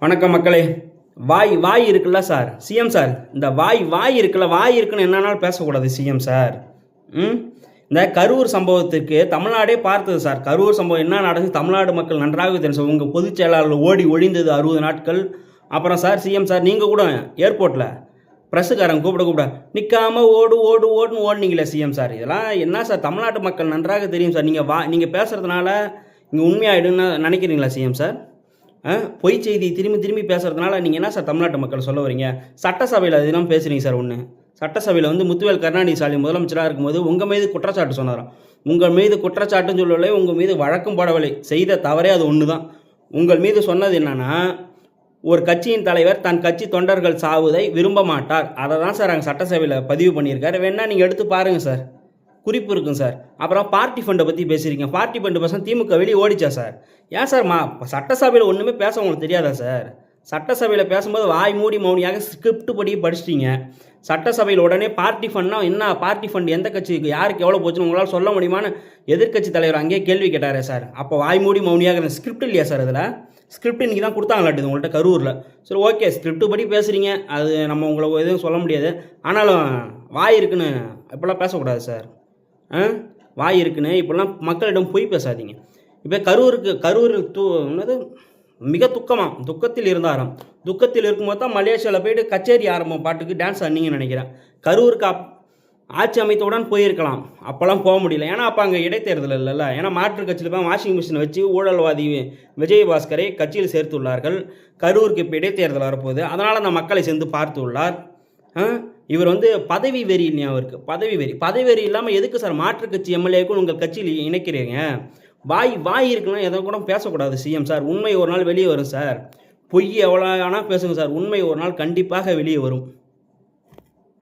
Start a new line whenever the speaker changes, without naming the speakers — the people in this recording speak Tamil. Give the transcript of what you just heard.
வணக்கம் மக்களே. வாய் வாய் இருக்குல்ல சார், சிஎம் சார், இந்த வாய் இருக்குல்ல, வாய் இருக்குன்னு என்னன்னாலும் பேசக்கூடாது சிஎம் சார். இந்த கரூர் சம்பவத்துக்கு தமிழ்நாடே பார்த்தது சார். கரூர் சம்பவம் என்ன நடந்து தமிழ்நாடு மக்கள் நன்றாக தெரியும். உங்கள் பொதுச் செயலாளர் ஓடி ஒழிந்தது 60 நாட்கள். அப்புறம் சார் சிஎம் சார், நீங்கள் கூட ஏர்போர்ட்டில் ப்ரெஸ்ஸுக்காரங்க கூப்பிட நிற்காம ஓடுன்னு ஓடுனீங்களே சிஎம் சார். இதெல்லாம் என்ன சார், தமிழ்நாட்டு மக்கள் நன்றாக தெரியும் சார். நீங்கள் பேசுகிறதுனால இங்கே உண்மையாயிடுன்னு நினைக்கிறீங்களா சிஎம் சார்? பொய் செய்தி திரும்பி பேசுகிறதுனால நீங்கள் என்ன சார் தமிழ்நாட்டு மக்கள் சொல்ல வரீங்க? சட்டசபையில் அதெல்லாம் பேசுகிறீங்க சார். சட்டசபையில் முத்துவேல் கருணாநிதி ஸ்டாலின் முதலமைச்சராக இருக்கும்போது உங்கள் மீது குற்றச்சாட்டு சொன்னாராம். உங்கள் மீது குற்றச்சாட்டுன்னு சொல்லவில்லை, உங்கள் மீது வழக்கும் போடவில்லை. செய்த தவறே அது ஒன்று தான். உங்கள் மீது சொன்னது என்னென்னா, ஒரு கட்சியின் தலைவர் தன் கட்சி தொண்டர்கள் சாவுதை விரும்ப மாட்டார். அதை தான் சார் அங்கே சட்டசபையில் பதிவு பண்ணியிருக்காரு. வேணா நீங்கள் எடுத்து பாருங்கள் சார், குறிப்பு இருக்கும் சார். அப்புறம் பார்ட்டி ஃபண்டை பற்றி பேசுகிறீங்க. பார்ட்டி ஃபண்டு பசங்க திமுக வெளியே ஓடிச்சா சார்? ஏன் சார் சட்டசபையில் ஒன்றுமே பேச உங்களுக்கு தெரியாதா சார்? சட்டசபையில் பேசும்போது வாய் மூடி மௌனியாக ஸ்கிரிப்ட் படி படிச்சிட்டிங்க. சட்டசபையில் உடனே பார்ட்டி ஃபண்ட்னா என்ன, பார்ட்டி ஃபண்ட் எந்த கட்சிக்கு யாருக்கு எவ்வளோ போச்சுன்னு உங்களால் சொல்ல முடியுமான்னு எதிர்கட்சி தலைவர் அங்கேயே கேள்வி கேட்டாரே சார். அப்போ வாய் மூடி மௌனியாக ஸ்கிரிப்ட் இல்லையா சார்? அதில் ஸ்கிரிப்ட் இன்றைக்கி தான் கொடுத்தாங்களாட்டுது உங்கள்கிட்ட கரூரில். சரி, ஓகே, ஸ்கிரிப்ட் படி பேசுகிறீங்க, அது நம்ம உங்களை எதுவும் சொல்ல முடியாது. ஆனாலும் வாய் இருக்குன்னு இப்போல்லாம் பேசக்கூடாது சார். வாய் இருக்குன்னு இப்போல்லாம் மக்களிடம் பொய் பேசாதீங்க. இப்போ கரூர் என்னது மிக துக்கத்தில் இருந்தாராம். துக்கத்தில் இருக்கும்போது தான் மலேசியாவில் போய்ட்டு கச்சேரி ஆரம்பம் பாட்டுக்கு டான்ஸ் ஆடினீங்கன்னு நினைக்கிறேன். கரூருக்கு ஆட்சி அமைத்தவுடன் போயிருக்கலாம், அப்போல்லாம் போக முடியல. ஏன்னா அப்போ அங்கே இடைத்தேர்தல் இல்லைல்ல. ஏன்னா மாற்றுக் கட்சியில் போய் வாஷிங் மிஷினை வச்சு ஊழல்வாதி விஜயபாஸ்கரை கட்சியில் சேர்த்துள்ளார்கள். கரூருக்கு இப்போ இடைத்தேர்தல் வரப்போகுது, அதனால் அந்த மக்களை சேர்ந்து பார்த்து உள்ளார். இவர் பதவி வெறி இல்லையா அவருக்கு? பதவி வெறி இல்லாமல் எதுக்கு சார் மாற்றுக் கட்சி எம்எல்ஏக்கும் உங்கள் கட்சியில் இணைக்கிறீங்க? வாய் இருக்குன்னா எதை கூட பேசக்கூடாது சிஎம் சார். உண்மை ஒரு நாள் வெளியே வரும் சார். பொய் எவ்வளோ ஆனால் பேசுங்க சார், உண்மை ஒரு நாள் கண்டிப்பாக வெளியே வரும்.